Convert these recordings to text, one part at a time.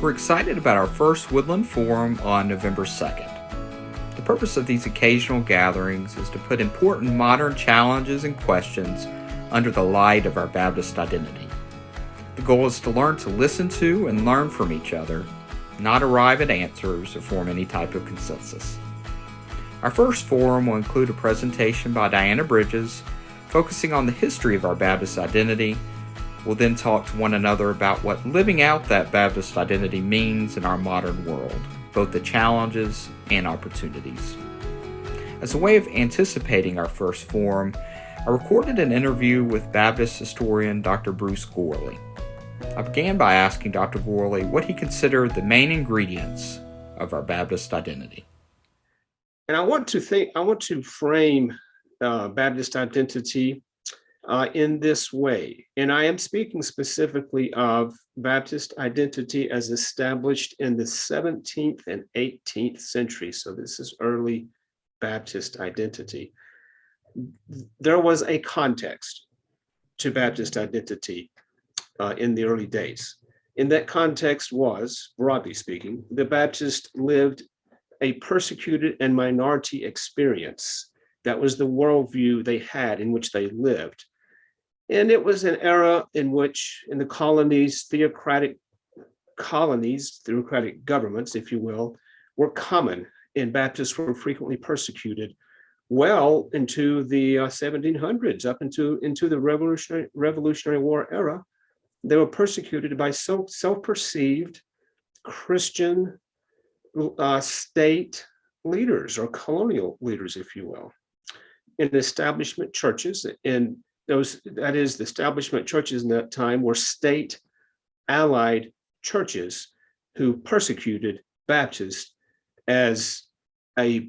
We're excited about our first Woodland Forum on November 2nd. The purpose of these occasional gatherings is to put important modern challenges and questions under the light of our Baptist identity. The goal is to learn to listen to and learn from each other, not arrive at answers or form any type of consensus. Our first forum will include a presentation by Diana Bridges focusing on the history of our Baptist identity. We'll then talk to one another about what living out that Baptist identity means in our modern world, both the challenges and opportunities. As a way of anticipating our first forum, I recorded an interview with Baptist historian Dr. Bruce Gourley. I began by asking Dr. Gourley what he considered the main ingredients of our Baptist identity. And I want to frame Baptist identity in this way. And I am speaking specifically of Baptist identity as established in the 17th and 18th century. So this is early Baptist identity. There was a context to Baptist identity in the early days. And that context was, broadly speaking, the Baptists lived a persecuted and minority experience. That was the worldview they had in which they lived. And it was an era in which, in the colonies, theocratic governments, if you will, were common, and Baptists were frequently persecuted well into the 1700s, up into the Revolutionary War era. They were persecuted by self-perceived Christian state leaders or colonial leaders, if you will, in establishment churches. And the establishment churches in that time were state allied churches who persecuted Baptists as a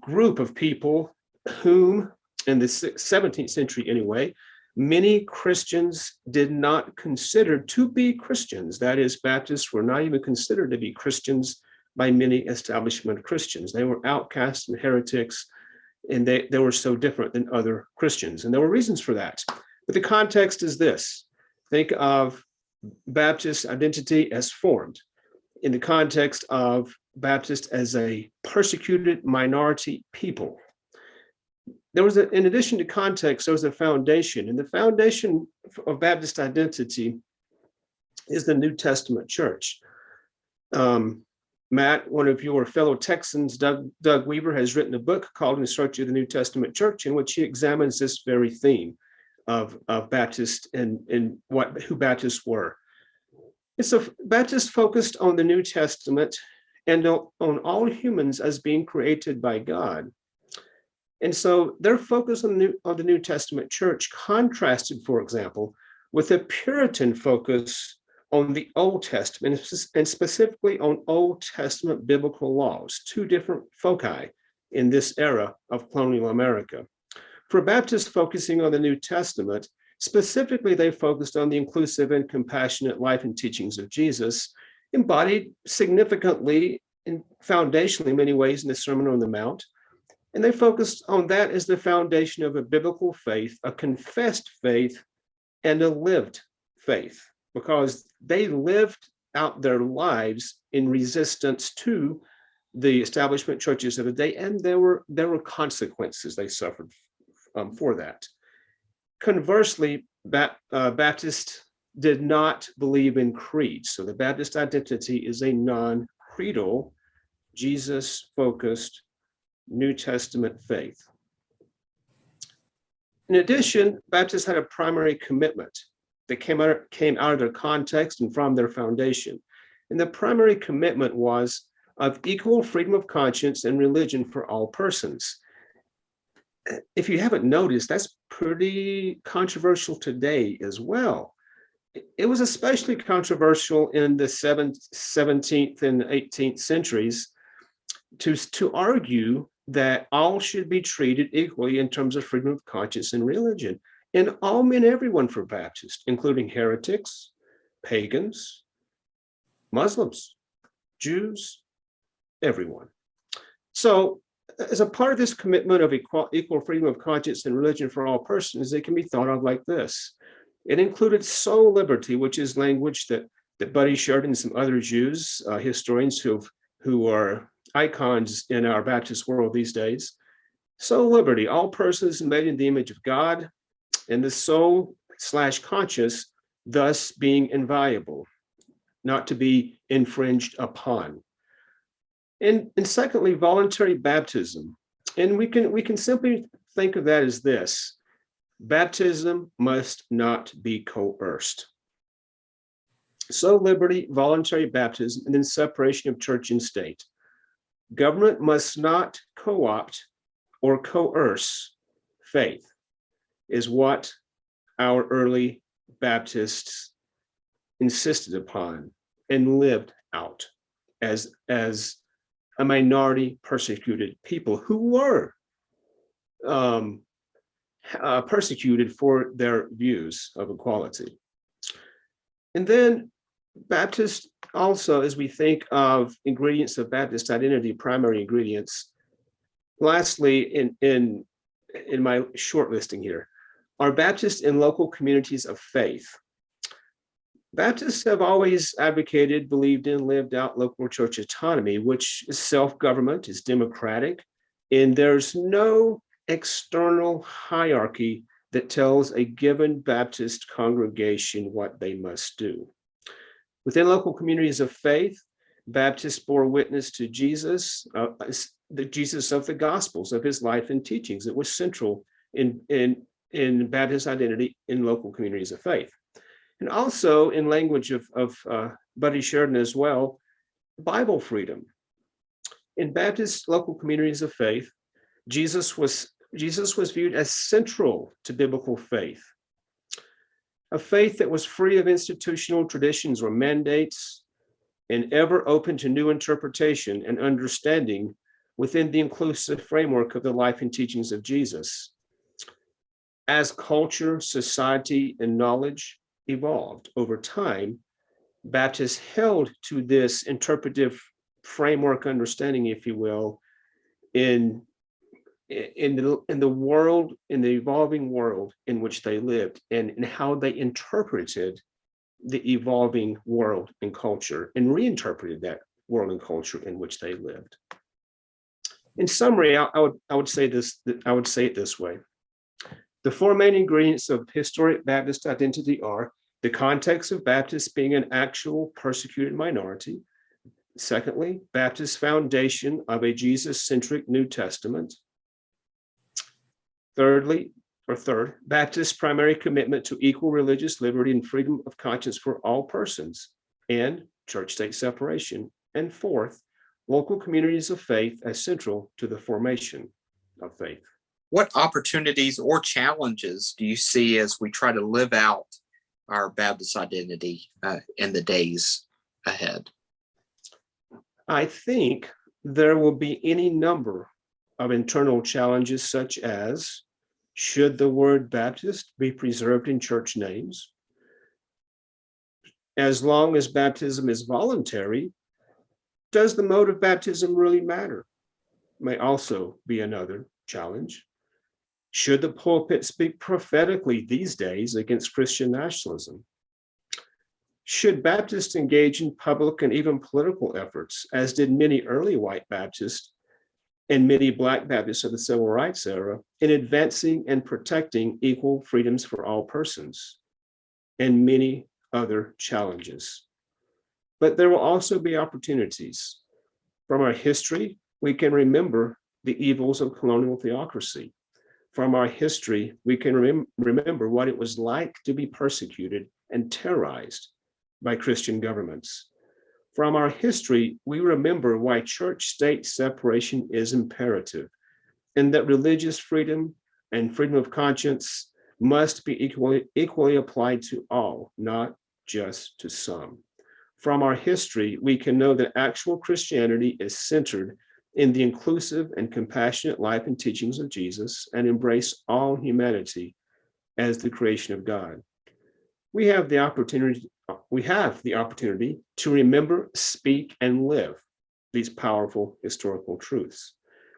group of people whom, in the 17th century anyway, many Christians did not consider to be Christians. That is, Baptists were not even considered to be Christians by many establishment Christians. They were outcasts and heretics, and they were so different than other Christians. And there were reasons for that. But the context is this. Think of Baptist identity as formed in the context of Baptist as a persecuted minority people. There was, in addition to context, there was a foundation. And the foundation of Baptist identity is the New Testament church. Matt, one of your fellow Texans, Doug Weaver, has written a book called In Search of the New Testament Church, in which he examines this very theme of Baptist and who Baptists were. And so Baptists focused on the New Testament and on all humans as being created by God. And so their focus on the New Testament church contrasted, for example, with a Puritan focus on the Old Testament, and specifically on Old Testament biblical laws, two different foci in this era of colonial America. For Baptists focusing on the New Testament, specifically they focused on the inclusive and compassionate life and teachings of Jesus, embodied significantly and foundationally in many ways in the Sermon on the Mount. And they focused on that as the foundation of a biblical faith, a confessed faith, and a lived faith, because they lived out their lives in resistance to the establishment churches of the day, and there were consequences they suffered for that. Conversely, Baptists did not believe in creeds. So the Baptist identity is a non-creedal, Jesus-focused New Testament faith. In addition, Baptists had a primary commitment that came out of their context and from their foundation. And the primary commitment was of equal freedom of conscience and religion for all persons. If you haven't noticed, that's pretty controversial today as well. It was especially controversial in the 17th and 18th centuries to argue that all should be treated equally in terms of freedom of conscience and religion. And all meant everyone for Baptists, including heretics, pagans, Muslims, Jews, everyone. So as a part of this commitment of equal freedom of conscience and religion for all persons, it can be thought of like this. It included soul liberty, which is language that that Buddy Sheridan and some other Jews, historians who are icons in our Baptist world these days. Soul liberty, all persons made in the image of God, and the soul/conscious thus being inviolable, not to be infringed upon. And secondly, voluntary baptism. And we can simply think of that as this: baptism must not be coerced. So liberty, voluntary baptism, and then separation of church and state. Government must not co-opt or coerce faith, is what our early Baptists insisted upon and lived out as a minority persecuted people who were persecuted for their views of equality. And then Baptist also, as we think of ingredients of Baptist identity, primary ingredients, lastly, in my short listing here, are Baptists in local communities of faith. Baptists have always advocated, believed in, lived out local church autonomy, which is self-government, is democratic, and there's no external hierarchy that tells a given Baptist congregation what they must do. Within local communities of faith, Baptists bore witness to Jesus, the Jesus of the Gospels, of his life and teachings. It was central in Baptist identity in local communities of faith. And also, in language of Buddy Sheridan as well, Bible freedom. In Baptist local communities of faith, Jesus was viewed as central to biblical faith, a faith that was free of institutional traditions or mandates and ever open to new interpretation and understanding within the inclusive framework of the life and teachings of Jesus. As culture, society, and knowledge evolved over time, Baptists held to this interpretive framework understanding, if you will, in the world, in the evolving world in which they lived, and in how they interpreted the evolving world and culture, and reinterpreted that world and culture in which they lived. In summary, I would say it this way: the four main ingredients of historic Baptist identity are the context of Baptists being an actual persecuted minority. Secondly, Baptist foundation of a Jesus-centric New Testament. Third, Baptist primary commitment to equal religious liberty and freedom of conscience for all persons, and church-state separation. And fourth, local communities of faith as central to the formation of faith. What opportunities or challenges do you see as we try to live out our Baptist identity in the days ahead? I think there will be any number of internal challenges, such as: should the word Baptist be preserved in church names? As long as baptism is voluntary, does the mode of baptism really matter? May also be another challenge. Should the pulpit speak prophetically these days against Christian nationalism? Should Baptists engage in public and even political efforts, as did many early white Baptists and many Black Baptists of the Civil Rights era, in advancing and protecting equal freedoms for all persons, and many other challenges? But there will also be opportunities. From our history, we can remember the evils of colonial theocracy. From our history, we can remember what it was like to be persecuted and terrorized by Christian governments. From our history, we remember why church-state separation is imperative, and that religious freedom and freedom of conscience must be equally applied to all, not just to some. From our history, we can know that actual Christianity is centered in the inclusive and compassionate life and teachings of Jesus, and embrace all humanity as the creation of God. We have the opportunity to remember, speak, and live these powerful historical truths.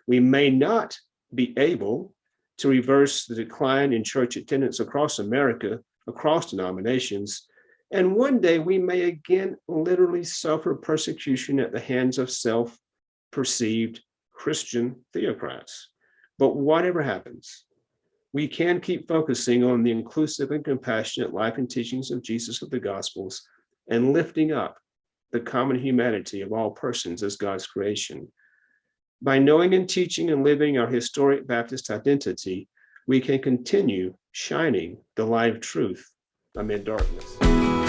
We may not be able to reverse the decline in church attendance across America, across denominations, And one day we may again literally suffer persecution at the hands of self-perceived Christian theocrats. But whatever happens, we can keep focusing on the inclusive and compassionate life and teachings of Jesus of the Gospels and lifting up the common humanity of all persons as God's creation. By knowing and teaching and living our historic Baptist identity, we can continue shining the light of truth amid darkness.